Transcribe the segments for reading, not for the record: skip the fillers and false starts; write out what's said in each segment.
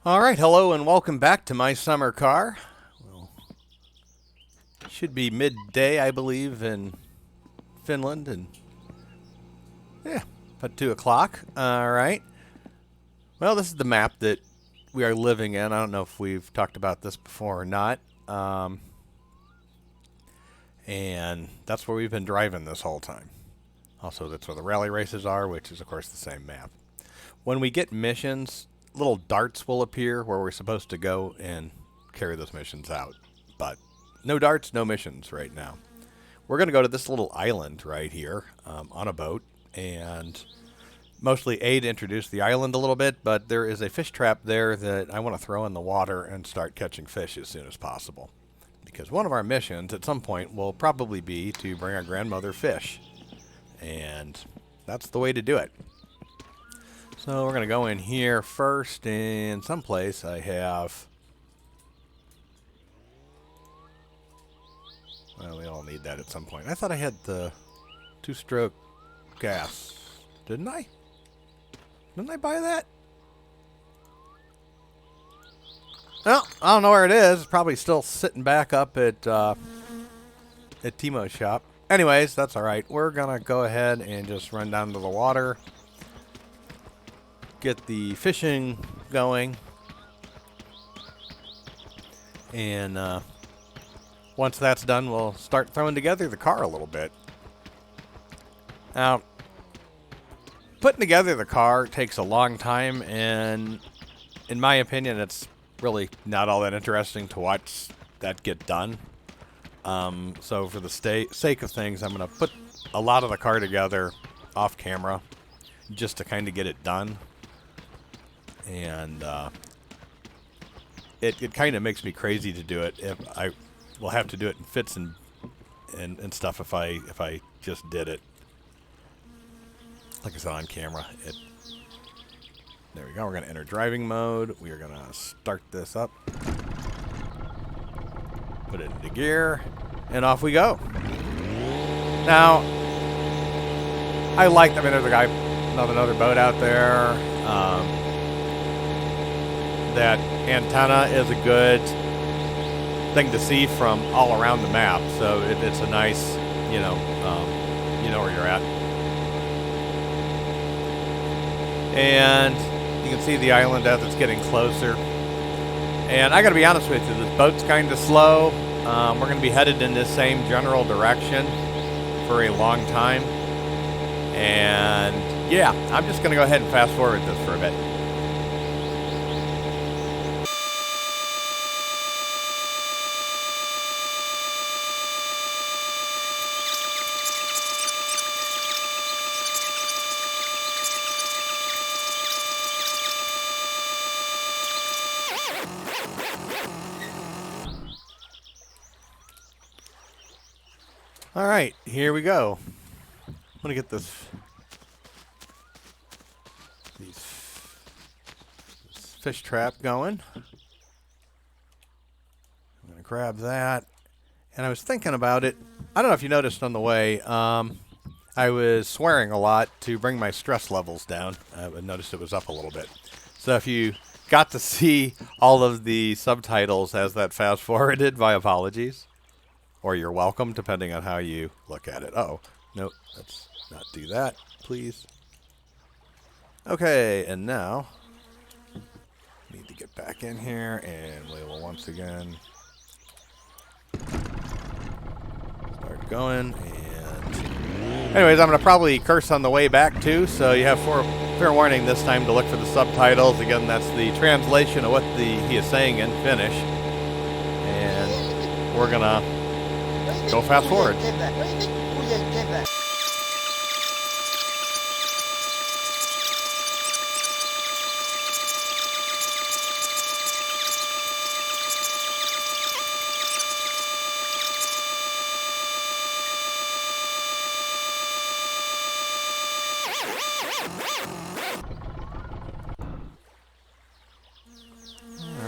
All right, hello and welcome back to my summer car. Well, should be midday, I believe, in Finland, and yeah, about 2 o'clock. All right. Well, this is the map that we are living in. I don't know if we've talked about this before or not. Um, and that's where we've been driving this whole time. Also, that's where the rally races are, which is, of course, the same map. When we get missions, little darts will appear where we're supposed to go and carry those missions out. But no darts, no missions right now. We're going to go to this little island right here on a boat, and mostly A, to introduce the island a little bit, but there is a fish trap there that I want to throw in the water and start catching fish as soon as possible. Because one of our missions at some point will probably be to bring our grandmother fish. And that's the way to do it. So we're going to go in here first, and someplace I have... Well, we all need that at some point. I thought I had the two-stroke gas. Didn't I? Didn't I buy that? Well, I don't know where it is. It's probably still sitting back up at Timo's shop. Anyways, that's all right. We're going to go ahead and just run down to the water. Get the fishing going. And once that's done, we'll start throwing together the car a little bit. Now, putting together the car takes a long time, and in my opinion, it's really not all that interesting to watch that get done. So for the sake of things, I'm going to put a lot of the car together off camera just to kind of get it done. And it kind of makes me crazy to do it. If I will have to do it in fits and stuff if I just did it. Like I said, on camera. There we go. We're going to enter driving mode. We are going to start this up. Put it into gear. And off we go. Now, there's another boat out there. That antenna is a good thing to see from all around the map. So it's a nice, you know where you're at. And you can see the island as it's getting closer. And I got to be honest with you, this boat's kind of slow. We're going to be headed in this same general direction for a long time. And yeah, I'm just going to go ahead and fast forward this for a bit. All right, here we go. I'm gonna get this fish trap going. I'm gonna grab that, and I was thinking about it. I don't know if you noticed on the way. I was swearing a lot to bring my stress levels down. I noticed it was up a little bit. So if you got to see all of the subtitles as that fast forwarded, my apologies. Or you're welcome, depending on how you look at it. Oh, nope, let's not do that, please. Okay, and now, need to get back in here, and we will once again start going. And anyways, I'm going to probably curse on the way back, too, so you have fair warning this time to look for the subtitles. Again, that's the translation of what he is saying in Finnish. And we're going to go fast forward.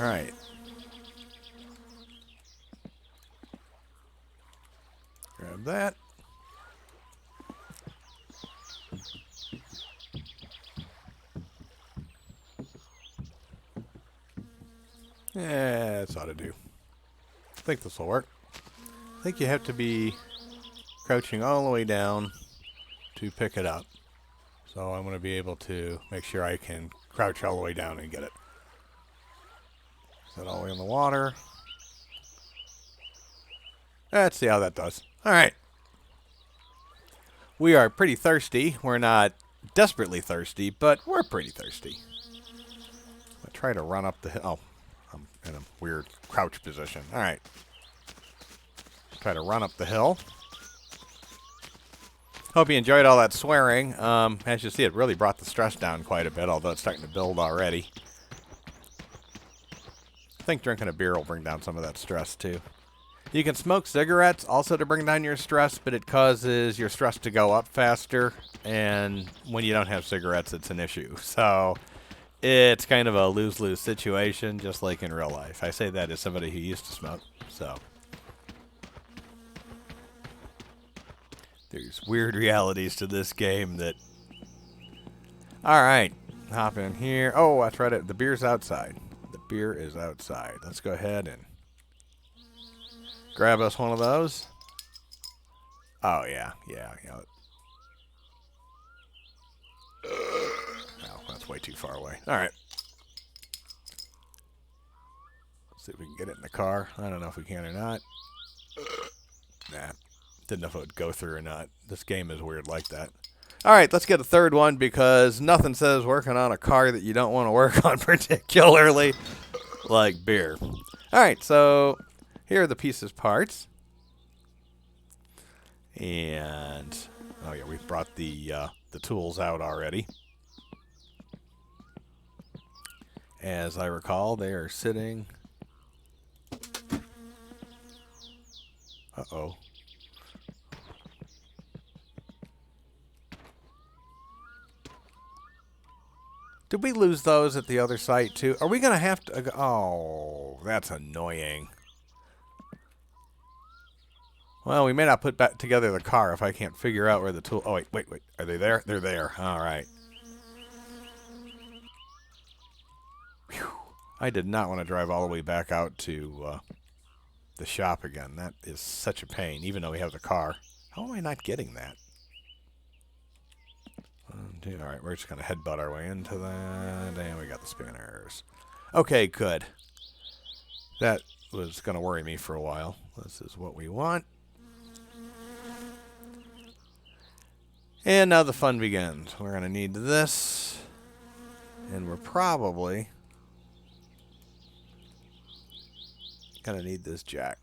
All right. Grab that. Yeah, this ought to do. I think this will work. I think you have to be crouching all the way down to pick it up. So I'm going to be able to make sure I can crouch all the way down and get it. Set all the way in the water. Let's see how that does. All right. We are pretty thirsty. We're not desperately thirsty, but we're pretty thirsty. I try to run up the hill. Oh, I'm in a weird crouch position. All right. Try to run up the hill. Hope you enjoyed all that swearing. As you see, it really brought the stress down quite a bit, although it's starting to build already. I think drinking a beer will bring down some of that stress, too. You can smoke cigarettes also to bring down your stress, but it causes your stress to go up faster, and when you don't have cigarettes, it's an issue. So it's kind of a lose-lose situation, just like in real life. I say that as somebody who used to smoke, so... There's weird realities to this game that... Alright, hop in here. Oh, that's right, the beer's outside. The beer is outside. Let's go ahead and grab us one of those. Oh, yeah. Oh, that's way too far away. Alright. Let's see if we can get it in the car. I don't know if we can or not. Nah. Didn't know if it would go through or not. This game is weird like that. Alright, let's get a third one because nothing says working on a car that you don't want to work on particularly like beer. Alright, so here are the pieces parts. And, oh yeah, we've brought the tools out already. As I recall, they are sitting... Uh-oh. Did we lose those at the other site, too? Are we going to have to... Oh, that's annoying. Well, we may not put back together the car if I can't figure out where the tool... Oh, wait. Are they there? They're there. All right. Whew. I did not want to drive all the way back out to the shop again. That is such a pain, even though we have the car. How am I not getting that? All right, we're just going to headbutt our way into that, and we got the spinners. Okay, good. That was going to worry me for a while. This is what we want. And now the fun begins. We're going to need this, and we're probably going to need this jack.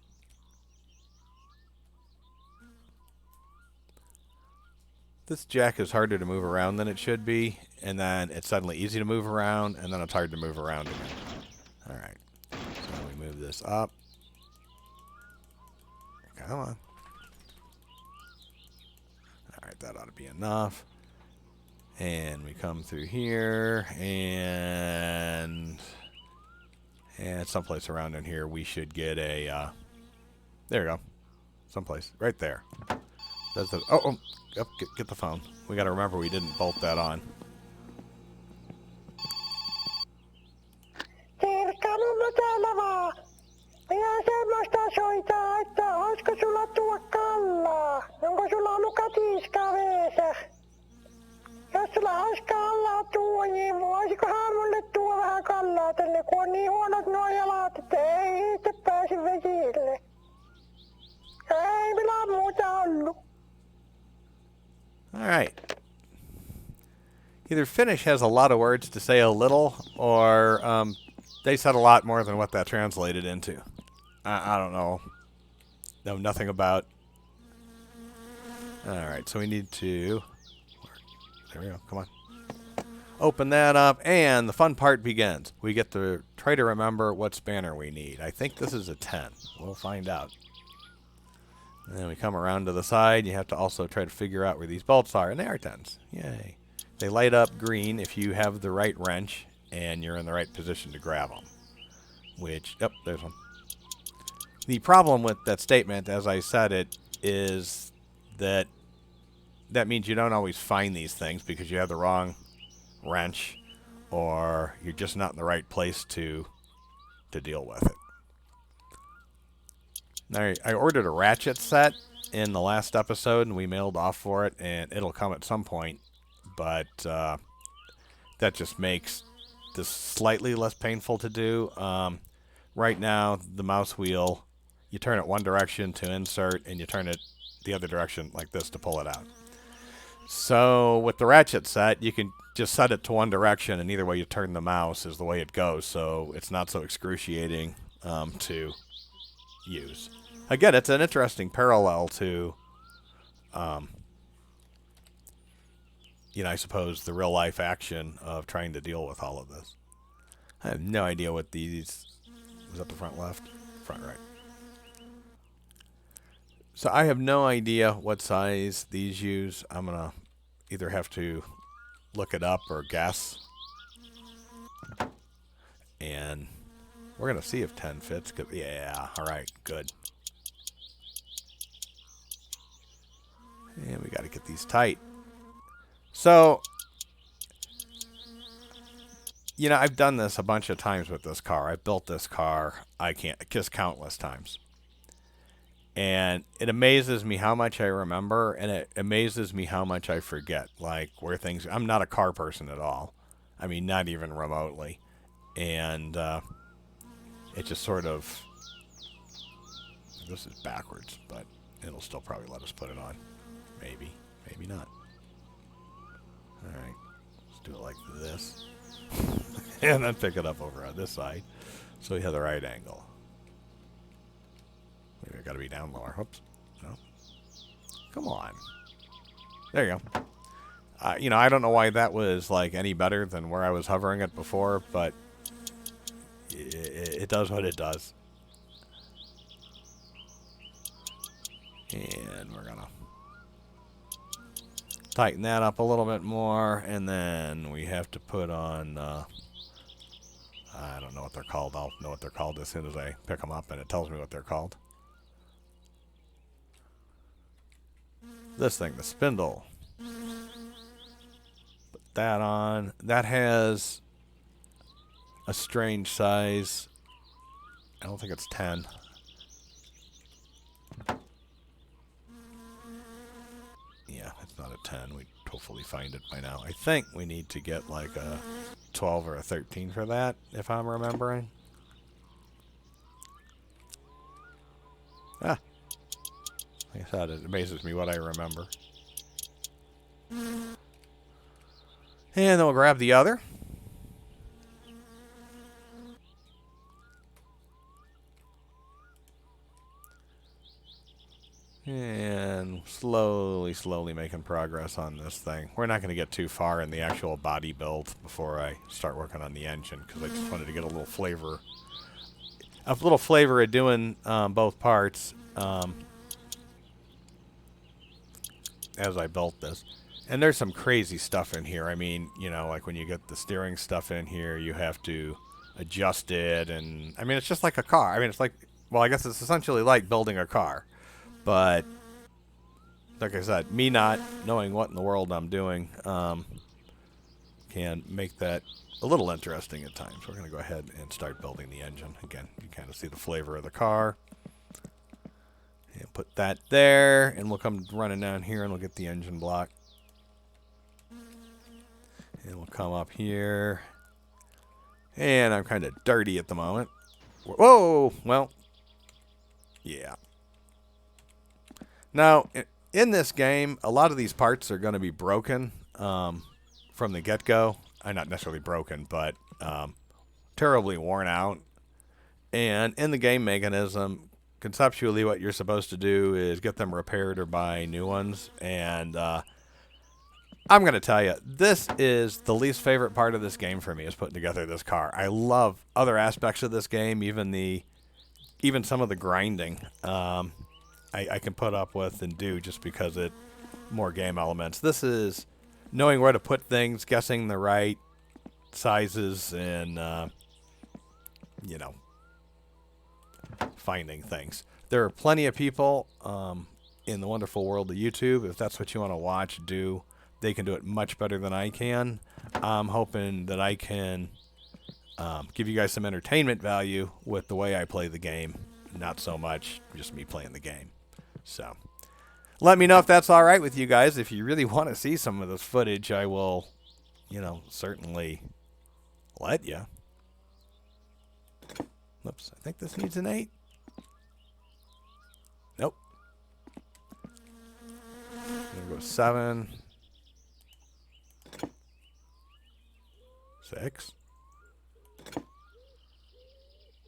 This jack is harder to move around than it should be, and then it's suddenly easy to move around, and then it's hard to move around again. Alright, so we move this up. Come on. Alright, that ought to be enough. And we come through here, and someplace around in here we should get a, there we go. Someplace, right there. That's the, yep, get the phone. We got to remember we didn't bolt that on. Terkkanulla täällä vaan. Minä semmoista soitaa, että olisiko sulla tuo kallaa? Onko sulla muka tiiskaa veessä? Jos sulla olisi kallaa tuo, niin voisikohan mulle tuo vähän kallaa tälle, kun on niin huonot nuo jalat, että ei itse pääse vesille. Ei minä muuta ollut. All right. Either Finnish has a lot of words to say a little, or they said a lot more than what that translated into. I don't know. Know nothing about. All right, so we need to... There we go. Come on. Open that up, and the fun part begins. We get to try to remember what spanner we need. I think this is a 10. We'll find out. And then we come around to the side. You have to also try to figure out where these bolts are, and they are 10s. Yay. They light up green if you have the right wrench and you're in the right position to grab them. Which, yep, there's one. The problem with that statement, as I said it, is that means you don't always find these things because you have the wrong wrench or you're just not in the right place to to deal with it. I ordered a ratchet set in the last episode, and we mailed off for it, and it'll come at some point, but that just makes this slightly less painful to do. Right now, the mouse wheel, you turn it one direction to insert, and you turn it the other direction like this to pull it out. So with the ratchet set, you can just set it to one direction, and either way you turn the mouse is the way it goes, so it's not so excruciating to use. Again, it's an interesting parallel to, I suppose the real life action of trying to deal with all of this. I have no idea what these... Was that the front left? Front right. So I have no idea what size these use. I'm going to either have to look it up or guess. And we're going to see if 10 fits. Yeah, all right, good. And we got to get these tight. So, I've done this a bunch of times with this car. I've built this car, just countless times. And it amazes me how much I remember, and it amazes me how much I forget. Like, I'm not a car person at all. I mean, not even remotely. And it just sort of... This is backwards, but it'll still probably let us put it on. Maybe. Maybe not. Alright. Let's do it like this. And then pick it up over on this side. So we have the right angle. Maybe I gotta be down lower. Whoops. No. Come on. There you go. I don't know why that was like any better than where I was hovering it before, but it does what it does. And we're gonna tighten that up a little bit more, and then we have to put on I don't know what they're called. I'll know what they're called as soon as I pick them up and it tells me what they're called. This thing, the spindle. Put that on. That has a strange size. I don't think it's 10. Yeah, it's not a 10. We'd hopefully find it by now. I think we need to get like a 12 or a 13 for that, if I'm remembering. Ah. Like I said, it amazes me what I remember. And then we'll grab the other. And slowly making progress on this thing. We're not going to get too far in the actual body build before I start working on the engine, because I just wanted to get a little flavor. A little flavor of doing both parts as I built this. And there's some crazy stuff in here. I mean, like when you get the steering stuff in here, you have to adjust it. And, I mean, it's just like a car. I mean, it's like, well, I guess it's essentially like building a car. But, like I said, me not knowing what in the world I'm doing can make that a little interesting at times. We're going to go ahead and start building the engine. Again, you kind of see the flavor of the car. And put that there, and we'll come running down here, and we'll get the engine block. And we'll come up here. And I'm kind of dirty at the moment. Whoa! Well, yeah. Now, in this game, a lot of these parts are going to be broken from the get-go. Not necessarily broken, but terribly worn out. And in the game mechanism, conceptually what you're supposed to do is get them repaired or buy new ones. And I'm going to tell you, this is the least favorite part of this game for me, is putting together this car. I love other aspects of this game, even some of the grinding. I can put up with and do just because it more game elements. This is knowing where to put things, guessing the right sizes, and finding things. There are plenty of people in the wonderful world of YouTube. If that's what you want to watch, they can do it much better than I can. I'm hoping that I can give you guys some entertainment value with the way I play the game. Not so much just me playing the game. So let me know if that's all right with you guys. If you really want to see some of this footage, I will, certainly let you. Oops, I think this needs an 8. Nope. I'm going to go 7. 6.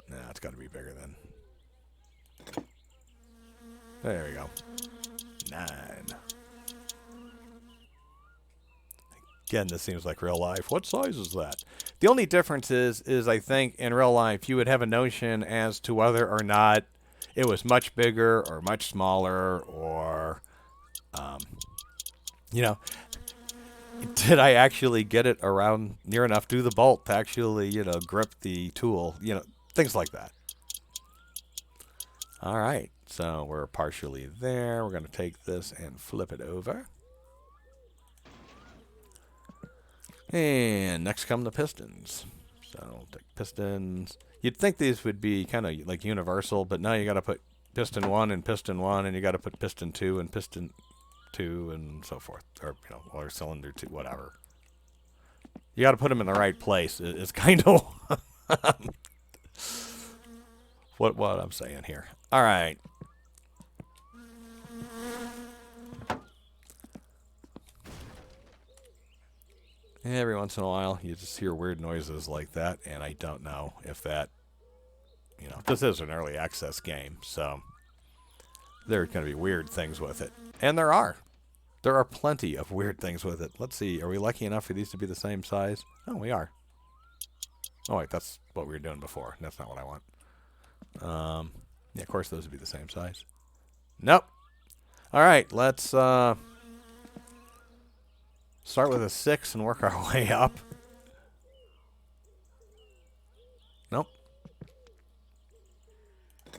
Nah, it's got to be bigger than. There we go. 9. Again, this seems like real life. What size is that? The only difference is I think in real life you would have a notion as to whether or not it was much bigger or much smaller or, did I actually get it around near enough to the bolt to actually, grip the tool, things like that. All right, so we're partially there. We're going to take this and flip it over. And next come the pistons. So take pistons. You'd think these would be kind of like universal, but now you got to put piston 1 and piston 1, and you got to put piston 2 and piston 2 and so forth, or cylinder 2, whatever. You got to put them in the right place. It's kind of what I'm saying here. All right. Every once in a while, you just hear weird noises like that, and I don't know if that, this is an early access game, so there are going to be weird things with it. And there are. There are plenty of weird things with it. Let's see. Are we lucky enough for these to be the same size? Oh, we are. Oh, wait. That's what we were doing before. That's not what I want. Yeah, of course, those would be the same size. Nope. All right. Let's start with a 6 and work our way up. Nope.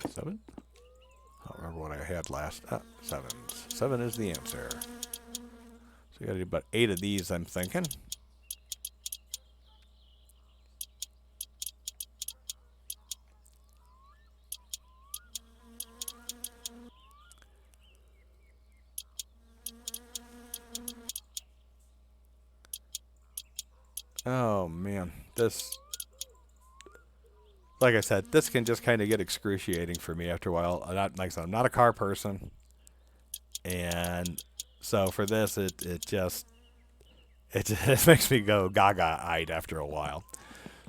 7? I don't remember what I had last. 7. 7 is the answer. So we got to do about 8 of these, I'm thinking. Oh, man. This, like I said, this can just kind of get excruciating for me after a while. I'm not a car person. And so for this, it just makes me go gaga-eyed after a while.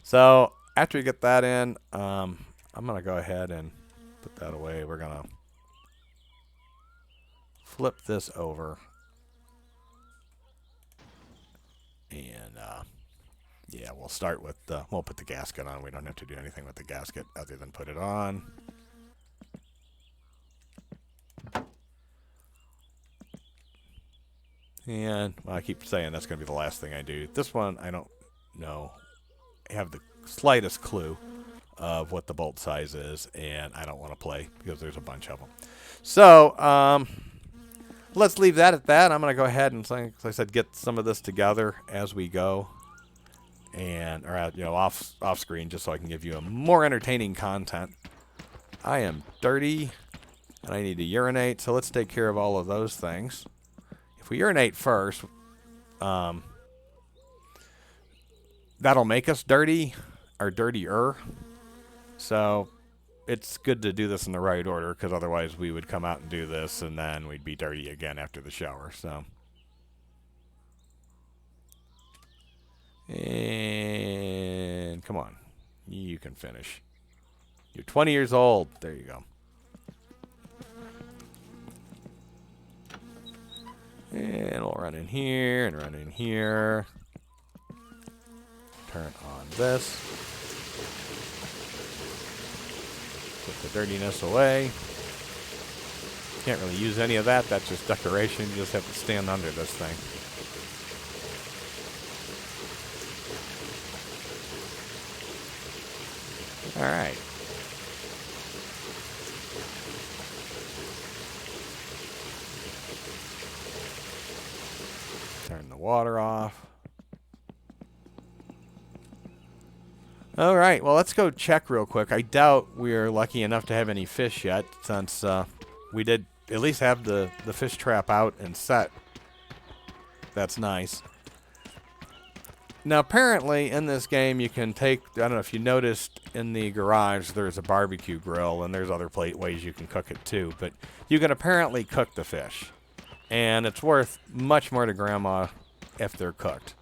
So after we get that in, I'm going to go ahead and put that away. We're going to flip this over. And, yeah, we'll start with we'll put the gasket on. We don't have to do anything with the gasket other than put it on. And well, I keep saying that's going to be the last thing I do. This one, I don't know. I have the slightest clue of what the bolt size is, and I don't want to play because there's a bunch of them. So, let's leave that at that. I'm going to go ahead and, like I said, get some of this together as we go. And off screen, just so I can give you a more entertaining content. I am dirty and I need to urinate, so let's take care of all of those things. If we urinate first, that'll make us dirty or dirtier. So it's good to do this in the right order, because otherwise we would come out and do this and then we'd be dirty again after the shower. So and come on, you can finish. You're 20 years old. There you go. And we'll run in here and run in here. Turn on this. Put the dirtiness away. Can't really use any of that. That's just decoration. You just have to stand under this thing. All right. Turn the water off. All right, well, let's go check real quick. I doubt we're lucky enough to have any fish yet, since we did at least have the fish trap out and set. That's nice. Now, apparently, in this game, you can take, I don't know if you noticed in the garage, there's a barbecue grill, and there's other ways you can cook it too, but you can apparently cook the fish. And it's worth much more to Grandma if they're cooked.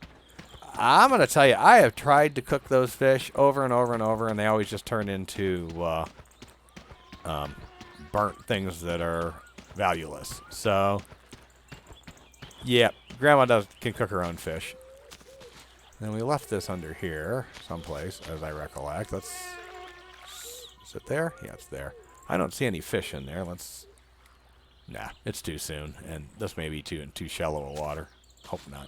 I'm going to tell you, I have tried to cook those fish over and over and over, and they always just turn into burnt things that are valueless. So, yeah, Grandma can cook her own fish. And we left this under here someplace, as I recollect. Is it there? Yeah, it's there. I don't see any fish in there. Nah, it's too soon, and this may be too shallow a water. Hope not.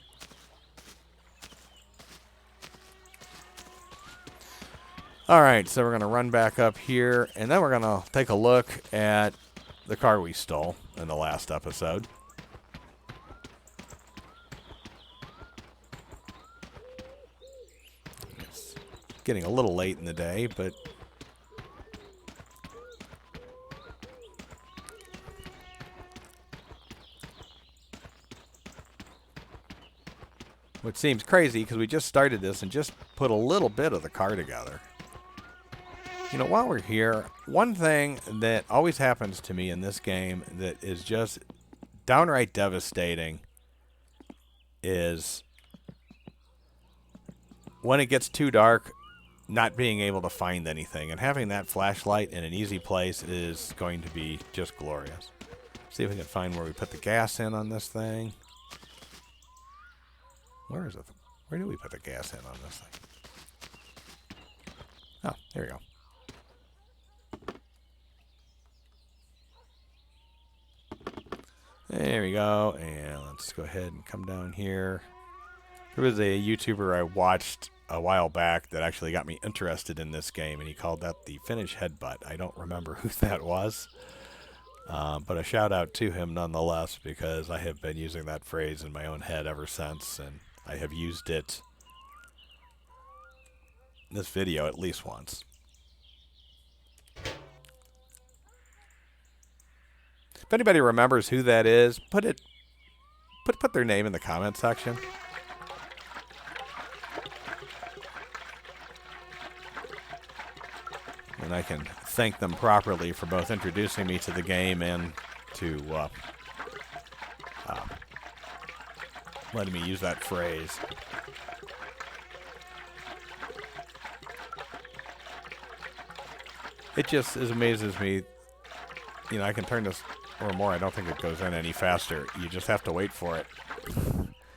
All right, so we're going to run back up here, and then we're going to take a look at the car we stole in the last episode. It's getting a little late in the day, but which seems crazy because we just started this and just put a little bit of the car together. You know, while we're here, one thing that always happens to me in this game that is just downright devastating is when it gets too dark, not being able to find anything. And having that flashlight in an easy place is going to be just glorious. See if we can find where we put the gas in on this thing. Where is it? Where do we put the gas in on this thing? Oh, there we go. There we go, and let's go ahead and come down here. There was a YouTuber I watched a while back that actually got me interested in this game, and he called that the Finnish Headbutt. I don't remember who that was, but a shout out to him nonetheless, because I have been using that phrase in my own head ever since, and I have used it in this video at least once. If anybody remembers who that is, put their name in the comment section. And I can thank them properly for both introducing me to the game and to letting me use that phrase. It just amazes me. You know, I can turn this or more. I don't think it goes in any faster. You just have to wait for it.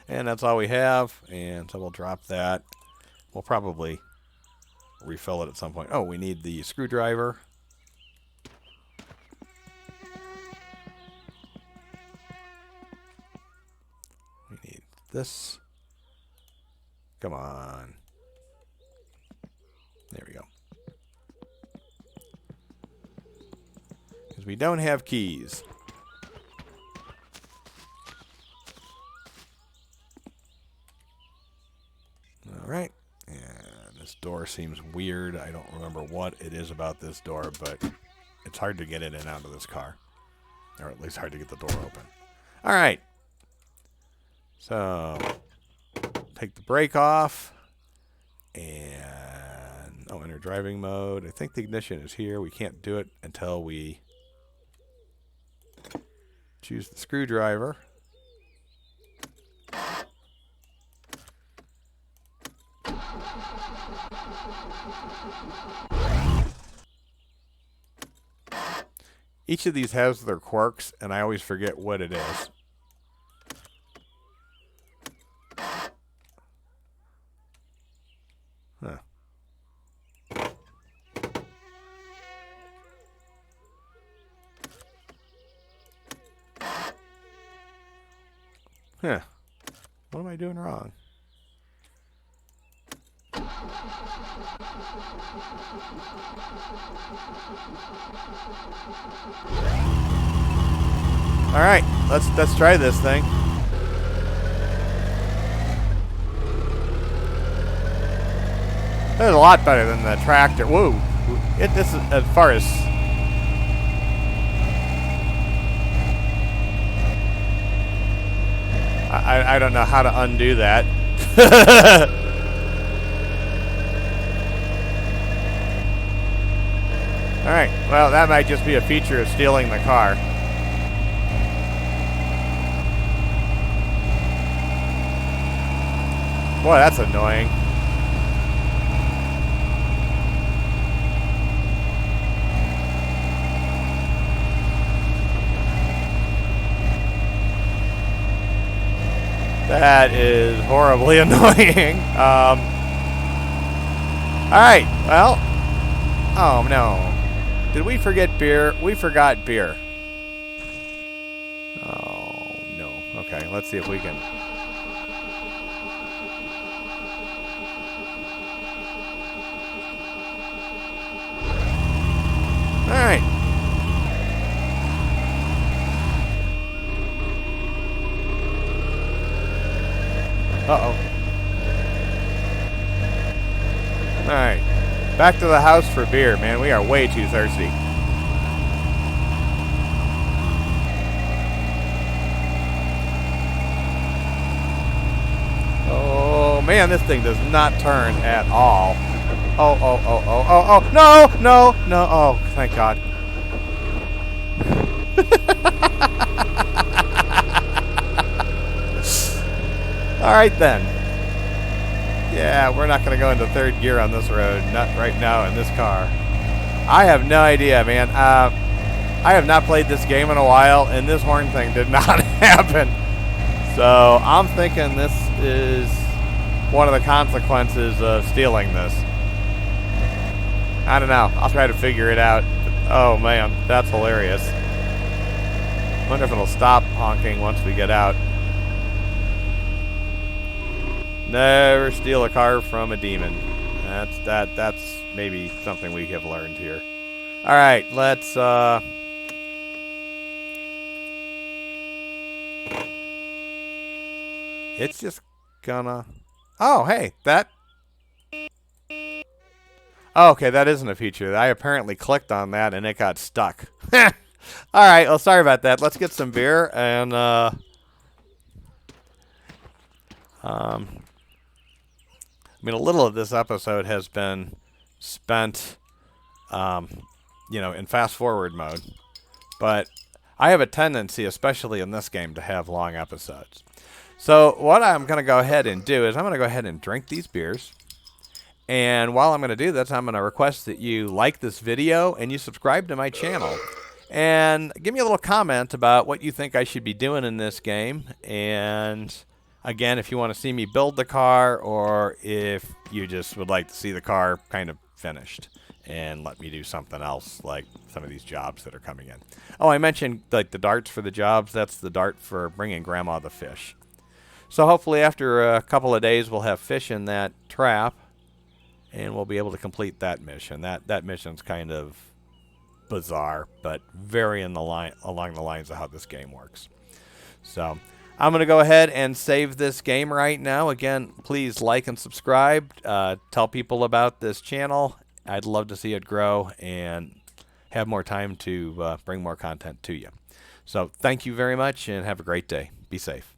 And that's all we have. And so we'll drop that. We'll probably refill it at some point. Oh, we need the screwdriver. We need this. Come on. There we go. Because we don't have keys. All right. And this door seems weird. I don't remember what it is about this door, but it's hard to get in and out of this car. Or at least hard to get the door open. All right. So, take the brake off. And, oh, enter driving mode. I think the ignition is here. We can't do it until we choose the screwdriver. Each of these has their quirks, and I always forget what it is. Huh. Huh. What am I doing wrong? All right, let's try this thing. This is a lot better than the tractor. Whoa. This is as far as... I don't know how to undo that. Alright, well, that might just be a feature of stealing the car. Boy, that's annoying. That is horribly annoying. Alright, well. Oh, no. Did we forget beer? We forgot beer. Oh, no. Okay, let's see if we can... Alright. Uh-oh. Alright. Back to the house for beer, man. We are way too thirsty. Oh, man, this thing does not turn at all. Oh, oh, oh, oh, oh, oh. No, no, no. Oh, thank God. All right, then. Yeah, we're not going to go into third gear on this road. Not right now in this car. I have no idea, man. I have not played this game in a while, and this horn thing did not happen. So I'm thinking this is one of the consequences of stealing this. I don't know. I'll try to figure it out. Oh, man. That's hilarious. Wonder if it'll stop honking once we get out. Never steal a car from a demon. That's maybe something we have learned here. All right, let's it's just gonna... Oh, hey, that... Oh, okay, that isn't a feature. I apparently clicked on that and it got stuck. All right, well, sorry about that. Let's get some beer and I mean, a little of this episode has been spent, you know, in fast-forward mode. But I have a tendency, especially in this game, to have long episodes. So what I'm going to go ahead and do is I'm going to go ahead and drink these beers. And while I'm going to do this, I'm going to request that you like this video and you subscribe to my channel. And give me a little comment about what you think I should be doing in this game. And... again, if you want to see me build the car or if you just would like to see the car kind of finished and let me do something else like some of these jobs that are coming in. Oh, I mentioned like the darts for the jobs. That's the dart for bringing Grandma the fish. So hopefully after a couple of days we'll have fish in that trap and we'll be able to complete that mission. That mission's kind of bizarre, but very along the lines of how this game works. So... I'm going to go ahead and save this game right now. Again, please like and subscribe. Tell people about this channel. I'd love to see it grow and have more time to bring more content to you. So thank you very much and have a great day. Be safe.